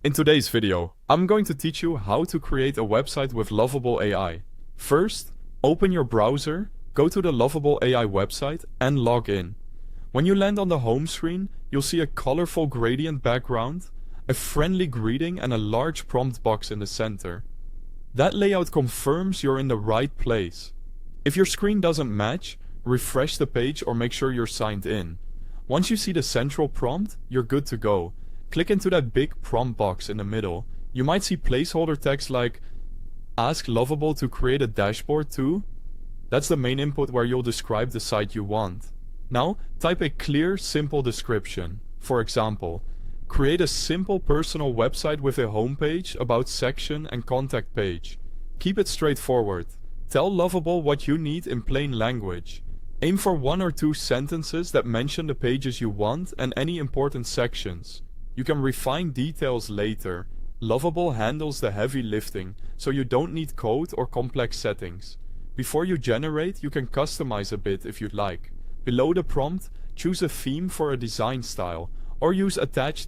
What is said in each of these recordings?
In today's video, I'm going to teach you how to create a website with Lovable AI. First, open your browser, go to the Lovable AI website and log in. When you land on the home screen, you'll see a colorful gradient background, a friendly greeting and a large prompt box in the center. That layout confirms you're in the right place. If your screen doesn't match, refresh the page or make sure you're signed in. Once you see the central prompt, you're good to go. Click into that big prompt box in the middle. You might see placeholder text like "Ask Lovable to create a dashboard too." That's the main input where you'll describe the site you want. Now, type a clear, simple description. For example, create a simple personal website with a homepage, about section and contact page. Keep it straightforward. Tell Lovable what you need in plain language. Aim for 1 or 2 sentences that mention the pages you want and any important sections. You can refine details later. Lovable handles the heavy lifting, so you don't need code or complex settings. Before you generate, you can customize a bit if you'd like. Below the prompt, choose a theme for a design style, or use attach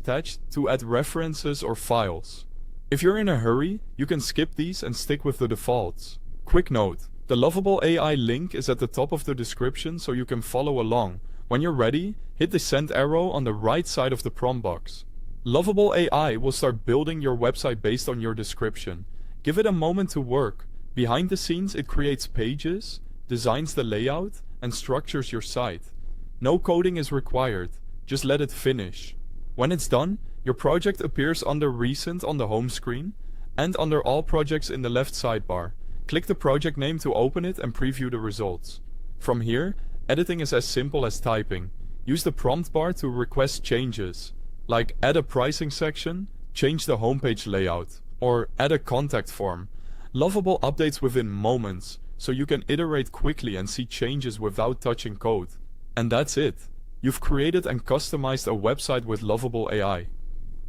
to add references or files. If you're in a hurry, you can skip these and stick with the defaults. Quick note, the Lovable AI link is at the top of the description so you can follow along. When you're ready, hit the send arrow on the right side of the prompt box. Lovable AI will start building your website based on your description. Give it a moment to work. Behind the scenes, it creates pages, designs the layout, and structures your site. No coding is required, just let it finish. When it's done, your project appears under Recent on the home screen and under All Projects in the left sidebar. Click the project name to open it and preview the results. From here, editing is as simple as typing. Use the prompt bar to request changes, like add a pricing section, change the homepage layout, or add a contact form. Lovable updates within moments, so you can iterate quickly and see changes without touching code. And that's it. You've created and customized a website with Lovable AI.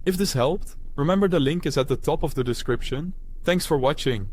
If this helped, remember the link is at the top of the description. Thanks for watching.